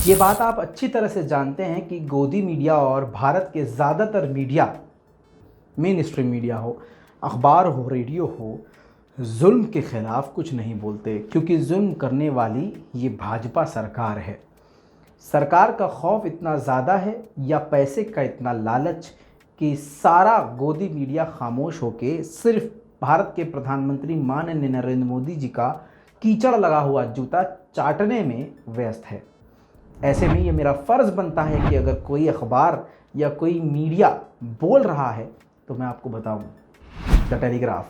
ये बात आप अच्छी तरह से जानते हैं कि गोदी मीडिया और भारत के ज़्यादातर मीडिया, मेन स्ट्रीम मीडिया हो, अखबार हो, रेडियो हो, जुल्म के ख़िलाफ़ कुछ नहीं बोलते, क्योंकि जुल्म करने वाली ये भाजपा सरकार है। सरकार का खौफ इतना ज़्यादा है या पैसे का इतना लालच कि सारा गोदी मीडिया खामोश होके सिर्फ भारत के प्रधानमंत्री माननीय नरेंद्र मोदी जी का कीचड़ लगा हुआ जूता चाटने में व्यस्त है। ऐसे में ये मेरा फ़र्ज़ बनता है कि अगर कोई अखबार या कोई मीडिया बोल रहा है तो मैं आपको बताऊं। द टेलीग्राफ,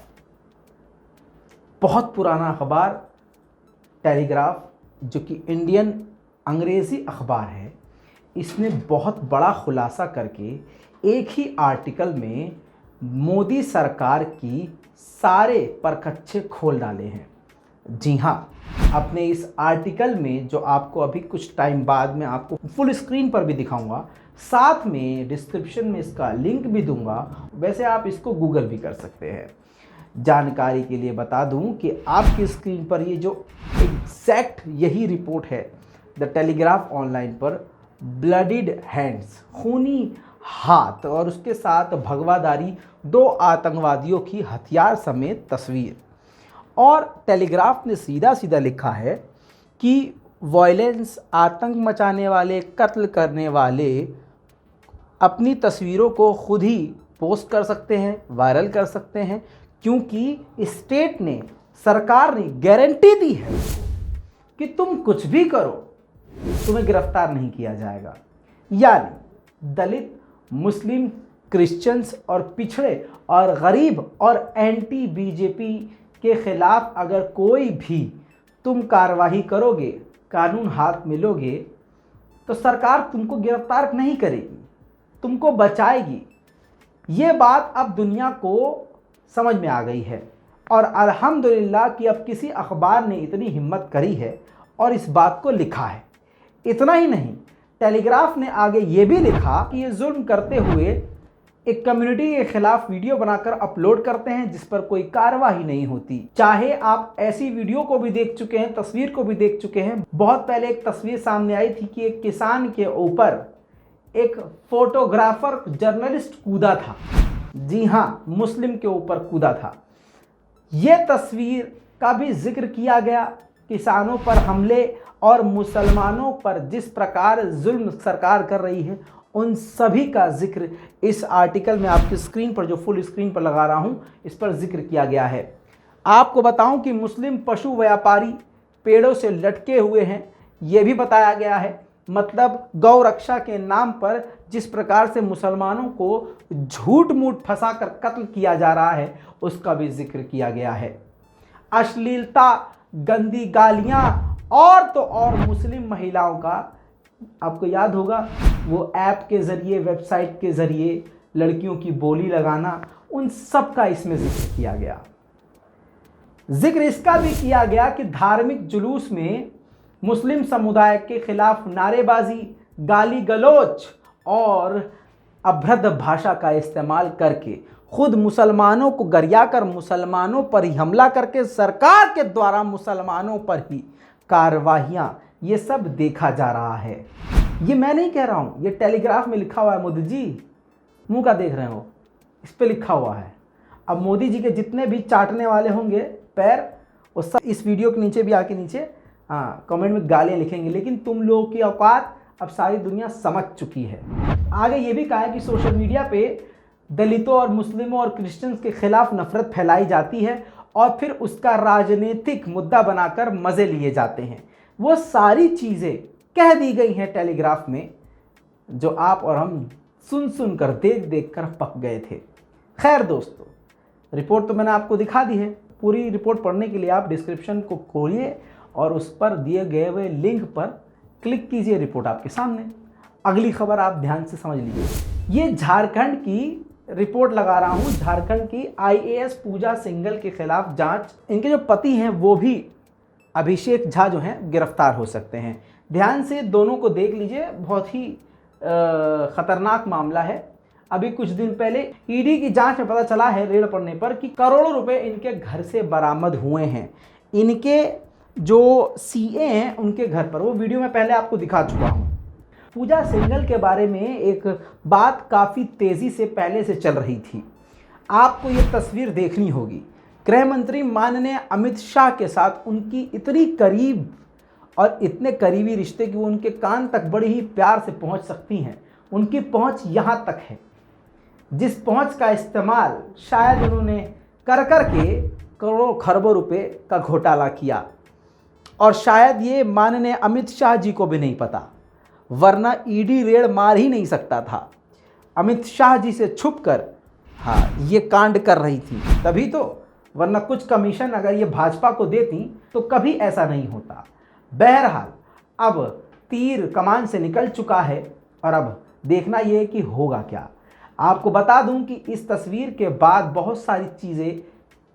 बहुत पुराना अखबार टेलीग्राफ, जो कि इंडियन अंग्रेज़ी अखबार है, इसने बहुत बड़ा खुलासा करके एक ही आर्टिकल में मोदी सरकार की सारे परखच्चे खोल डाले हैं। जी हाँ, अपने इस आर्टिकल में, जो आपको अभी कुछ टाइम बाद में आपको फुल स्क्रीन पर भी दिखाऊंगा, साथ में डिस्क्रिप्शन में इसका लिंक भी दूंगा। वैसे आप इसको गूगल भी कर सकते हैं। जानकारी के लिए बता दूं कि आपकी स्क्रीन पर ये जो एग्जैक्ट यही रिपोर्ट है द टेलीग्राफ ऑनलाइन पर, ब्लडिड हैंड्स, खूनी हाथ, और उसके साथ भगवादारी 2 आतंकवादियों की हथियार समेत तस्वीर। और टेलीग्राफ ने सीधा सीधा लिखा है कि वायलेंस, आतंक मचाने वाले, कत्ल करने वाले अपनी तस्वीरों को खुद ही पोस्ट कर सकते हैं, वायरल कर सकते हैं, क्योंकि स्टेट ने, सरकार ने गारंटी दी है कि तुम कुछ भी करो, तुम्हें गिरफ्तार नहीं किया जाएगा। यानी दलित, मुस्लिम, क्रिश्चियंस और पिछड़े और गरीब और एंटी बीजेपी के खिलाफ अगर कोई भी तुम कार्रवाई करोगे, कानून हाथ में लोगे, तो सरकार तुमको गिरफ्तार नहीं करेगी, तुमको बचाएगी। ये बात अब दुनिया को समझ में आ गई है और अल्हम्दुलिल्लाह कि अब किसी अखबार ने इतनी हिम्मत करी है और इस बात को लिखा है। इतना ही नहीं, टेलीग्राफ ने आगे ये भी लिखा कि ये जुल्म करते हुए एक कम्युनिटी के खिलाफ वीडियो बनाकर अपलोड करते हैं जिस पर कोई कार्रवाई नहीं होती। चाहे आप ऐसी वीडियो को भी देख चुके हैं, तस्वीर को भी देख चुके हैं। बहुत पहले एक तस्वीर सामने आई थी कि एक किसान के ऊपर एक फोटोग्राफर, जर्नलिस्ट कूदा था। जी हाँ, मुस्लिम के ऊपर कूदा था। ये तस्वीर का भी जिक्र किया गया। किसानों पर हमले और मुसलमानों पर जिस प्रकार जुल्म सरकार कर रही है, उन सभी का जिक्र इस आर्टिकल में आपकी स्क्रीन पर, जो फुल स्क्रीन पर लगा रहा हूं, इस पर जिक्र किया गया है। आपको बताऊं कि मुस्लिम पशु व्यापारी पेड़ों से लटके हुए हैं, यह भी बताया गया है। मतलब गौ रक्षा के नाम पर जिस प्रकार से मुसलमानों को झूठ मूठ फंसाकर कत्ल किया जा रहा है, उसका भी जिक्र किया गया है। अश्लीलता, गंदी गालियां और तो और मुस्लिम महिलाओं का, आपको याद होगा वो ऐप के ज़रिए, वेबसाइट के ज़रिए लड़कियों की बोली लगाना, उन सब का इसमें जिक्र किया गया। जिक्र इसका भी किया गया कि धार्मिक जुलूस में मुस्लिम समुदाय के खिलाफ नारेबाजी, गाली गलौच और अभद्र भाषा का इस्तेमाल करके खुद मुसलमानों को गरियाकर मुसलमानों पर ही हमला करके सरकार के द्वारा मुसलमानों पर ही कार्रवाइयाँ, ये सब देखा जा रहा है। ये मैं नहीं कह रहा हूँ, ये टेलीग्राफ में लिखा हुआ है। मोदी जी मुंह का देख रहे हो, इस पे लिखा हुआ है। अब मोदी जी के जितने भी चाटने वाले होंगे पैर, वो सब इस वीडियो के नीचे भी आके नीचे कमेंट में गालियाँ लिखेंगे, लेकिन तुम लोगों की औकात अब सारी दुनिया समझ चुकी है। आगे ये भी कहा है कि सोशल मीडिया पे दलितों और मुस्लिमों और क्रिश्चियंस के खिलाफ नफरत फैलाई जाती है और फिर उसका राजनीतिक मुद्दा बनाकर मज़े लिए जाते हैं। वो सारी चीज़ें कह दी गई हैं टेलीग्राफ में, जो आप और हम सुन सुन कर, देख देख कर पक गए थे। खैर दोस्तों, रिपोर्ट तो मैंने आपको दिखा दी है। पूरी रिपोर्ट पढ़ने के लिए आप डिस्क्रिप्शन को खोलिए और उस पर दिए गए हुए लिंक पर क्लिक कीजिए। रिपोर्ट आपके सामने। अगली खबर आप ध्यान से समझ लीजिए। ये झारखंड की रिपोर्ट लगा रहा हूँ। झारखंड की IAS पूजा सिंघल के खिलाफ जांच। इनके जो पति हैं वो भी अभिषेक झा जो हैं गिरफ्तार हो सकते हैं। ध्यान से दोनों को देख लीजिए, बहुत ही खतरनाक मामला है। अभी कुछ दिन पहले ईडी की जांच में पता चला है, रेड पड़ने पर, कि करोड़ों रुपए इनके घर से बरामद हुए हैं। इनके जो सीए हैं उनके घर पर। वो वीडियो मैं पहले आपको दिखा चुका हूँ। पूजा सिंघल के बारे में एक बात काफ़ी तेज़ी से पहले से चल रही थी। आपको ये तस्वीर देखनी होगी। गृह मंत्री माननीय अमित शाह के साथ उनकी इतनी करीब और इतने करीबी रिश्ते कि वो उनके कान तक बड़ी ही प्यार से पहुंच सकती हैं। उनकी पहुंच यहाँ तक है, जिस पहुंच का इस्तेमाल शायद उन्होंने कर के करोड़ों खरबों रुपए का घोटाला किया, और शायद ये माननीय अमित शाह जी को भी नहीं पता, वरना ईडी रेड मार ही नहीं सकता था। अमित शाह जी से छुपकर ये कांड कर रही थी, तभी तो, वरना कुछ कमीशन अगर ये भाजपा को देती तो कभी ऐसा नहीं होता। बहरहाल अब तीर कमान से निकल चुका है और अब देखना ये है कि होगा क्या। आपको बता दूं कि इस तस्वीर के बाद बहुत सारी चीज़ें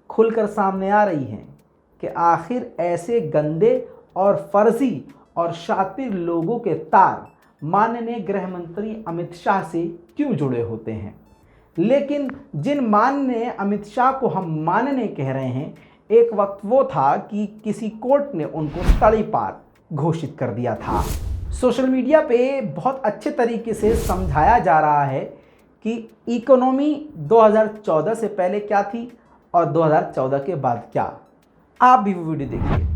खुलकर सामने आ रही हैं कि आखिर ऐसे गंदे और फर्जी और शातिर लोगों के तार माननीय गृह मंत्री अमित शाह से क्यों जुड़े होते हैं। लेकिन जिन माननीय अमित शाह को हम मानने कह रहे हैं, एक वक्त वो था कि किसी कोर्ट ने उनको तड़ीपार घोषित कर दिया था। सोशल मीडिया पे बहुत अच्छे तरीके से समझाया जा रहा है कि इकोनॉमी 2014 से पहले क्या थी और 2014 के बाद क्या। आप भी वो वीडियो देखिए।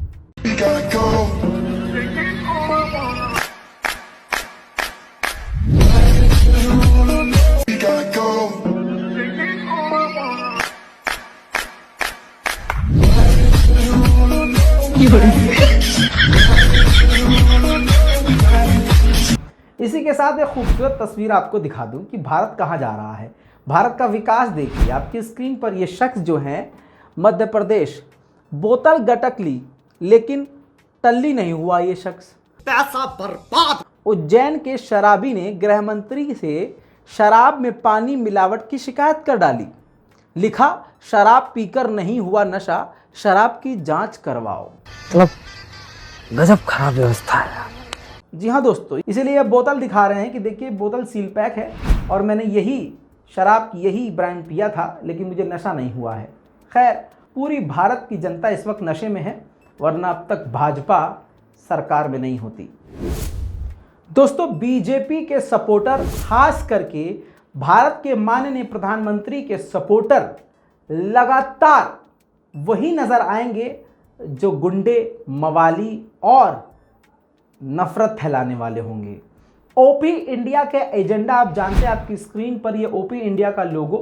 इसी के साथ एक खूबसूरत तस्वीर आपको दिखा दूं कि भारत कहां जा रहा है। भारत का विकास देखिए। आपकी स्क्रीन पर यह शख्स जो है मध्य प्रदेश, बोतल गटक ली लेकिन टल्ली नहीं हुआ ये शख्स, पैसा बर्बाद। उज्जैन के शराबी ने गृह मंत्री से शराब में पानी मिलावट की शिकायत कर डाली। लिखा, शराब पीकर नहीं हुआ नशा, शराब की जांच करवाओ। मतलब गजब खराब व्यवस्था है। जी हाँ दोस्तों, इसीलिए ये बोतल दिखा रहे हैं कि देखिए बोतल सील पैक है और मैंने यही शराब की यही ब्रांड पिया था लेकिन मुझे नशा नहीं हुआ है। खैर, पूरी भारत की जनता इस वक्त नशे में है, वरना अब तक भाजपा सरकार में नहीं होती। दोस्तों, बीजेपी के सपोर्टर, खास करके भारत के माननीय प्रधानमंत्री के सपोर्टर लगातार वही नजर आएंगे जो गुंडे, मवाली और नफरत फैलाने वाले होंगे। ओपी इंडिया के एजेंडा आप जानते हैं। आपकी स्क्रीन पर ये ओपी इंडिया का लोगो,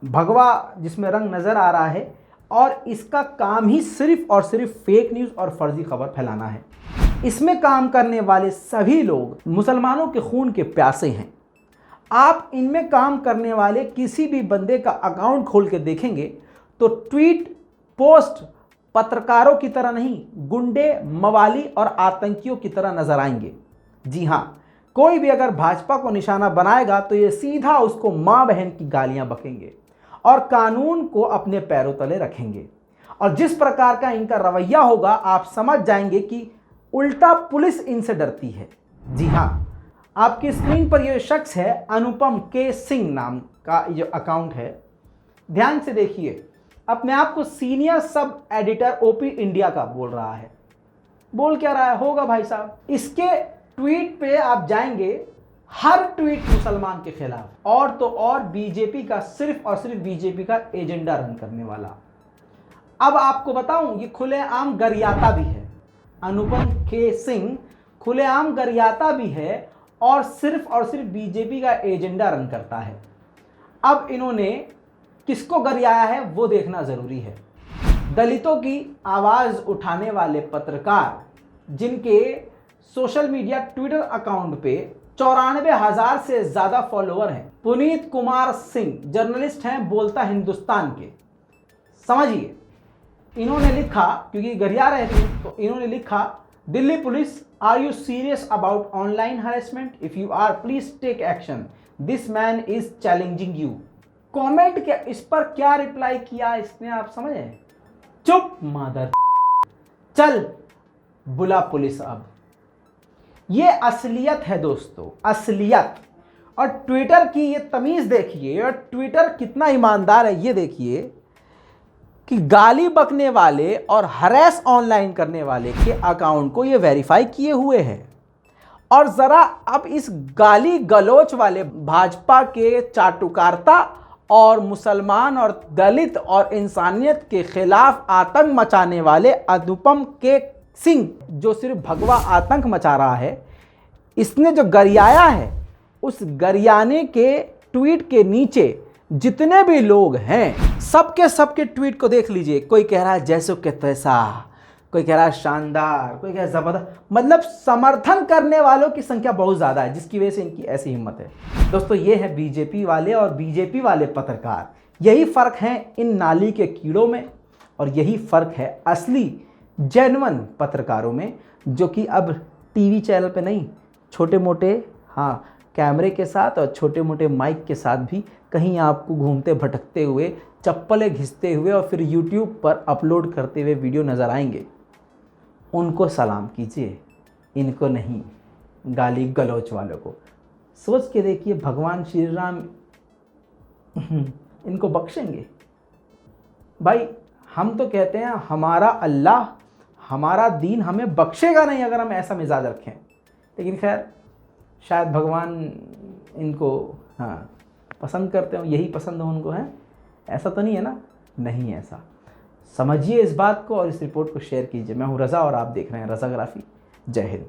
भगवा जिसमें रंग नज़र आ रहा है, और इसका काम ही सिर्फ और सिर्फ फेक न्यूज़ और फर्जी खबर फैलाना है। इसमें काम करने वाले सभी लोग मुसलमानों के खून के प्यासे हैं। आप इनमें काम करने वाले किसी भी बंदे का अकाउंट खोल के देखेंगे तो ट्वीट, पोस्ट पत्रकारों की तरह नहीं, गुंडे, मवाली और आतंकियों की तरह नजर आएंगे। जी हाँ, कोई भी अगर भाजपा को निशाना बनाएगा तो ये सीधा उसको माँ बहन की गालियां बकेंगे और कानून को अपने पैरों तले रखेंगे। और जिस प्रकार का इनका रवैया होगा, आप समझ जाएंगे कि उल्टा पुलिस इनसे डरती है। जी हाँ, आपकी स्क्रीन पर यह शख्स है अनुपम के सिंह नाम का जो अकाउंट है। ध्यान से देखिए, अपने आप को senior sub editor OP India का बोल रहा है। बोल क्या रहा है होगा भाई साहब। इसके ट्वीट पे आप जाएंगे, हर ट्वीट मुसलमान के खिलाफ, और तो और बीजेपी का, सिर्फ और सिर्फ बीजेपी का एजेंडा रन करने वाला। अब आपको बताऊं, ये खुलेआम गरियाता भी है। अनुपम के सिंह खुलेआम गरियाता भी है और सिर्फ बीजेपी का एजेंडा रन करता है। अब इन्होंने किसको गरियाया है वो देखना जरूरी है। दलितों की आवाज उठाने वाले पत्रकार, जिनके सोशल मीडिया ट्विटर अकाउंट पे 94,000 से ज्यादा फॉलोअर हैं। पुनीत कुमार सिंह जर्नलिस्ट हैं, बोलता हिंदुस्तान के। समझिए, इन्होंने लिखा, क्योंकि गरिया रहे थे तो इन्होंने लिखा, Delhi police, are you serious about online harassment? If you are, please take action, this man is challenging you. Comment के इस पर क्या रिप्लाई किया इसने, आप समझे? चुप मदर, चल बुला पुलिस। अब ये असलियत है दोस्तों, असलियत। और ट्विटर की ये तमीज देखिए, और ट्विटर कितना ईमानदार है ये देखिए। कि गाली बकने वाले और हरेस ऑनलाइन करने वाले के अकाउंट को ये वेरीफाई किए हुए हैं। और ज़रा अब इस गाली गलोच वाले भाजपा के चाटुकारिता और मुसलमान और दलित और इंसानियत के खिलाफ आतंक मचाने वाले अनुपम के सिंह, जो सिर्फ भगवा आतंक मचा रहा है, इसने जो गरियाया है, उस गरियाने के ट्वीट के नीचे जितने भी लोग हैं सबके ट्वीट को देख लीजिए। कोई कह रहा है जैसो के तैसा, कोई कह रहा है शानदार, कोई कह रहा है ज़बरदस्त। मतलब समर्थन करने वालों की संख्या बहुत ज़्यादा है, जिसकी वजह से इनकी ऐसी हिम्मत है। दोस्तों, ये है बीजेपी वाले और बीजेपी वाले पत्रकार। यही फ़र्क है इन नाली के कीड़ों में, और यही फ़र्क है असली जेन्युइन पत्रकारों में, जो कि अब टीवी चैनल पे नहीं, छोटे मोटे कैमरे के साथ और छोटे मोटे माइक के साथ भी कहीं आपको घूमते भटकते हुए, चप्पलें घिसते हुए और फिर यूट्यूब पर अपलोड करते हुए वीडियो नज़र आएंगे। उनको सलाम कीजिए, इनको नहीं, गाली गलौच वालों को। सोच के देखिए, भगवान श्री राम इनको बख्शेंगे? भाई, हम तो कहते हैं हमारा अल्लाह, हमारा दीन हमें बख्शेगा नहीं अगर हम ऐसा मिजाज रखें। लेकिन खैर, शायद भगवान इनको पसंद करते हो, यही पसंद हो उनको, है ऐसा तो नहीं है ना? नहीं ऐसा। समझिए इस बात को और इस रिपोर्ट को शेयर कीजिए। मैं हूँ रज़ा और आप देख रहे हैं रज़ाग्राफी। जय हिंद।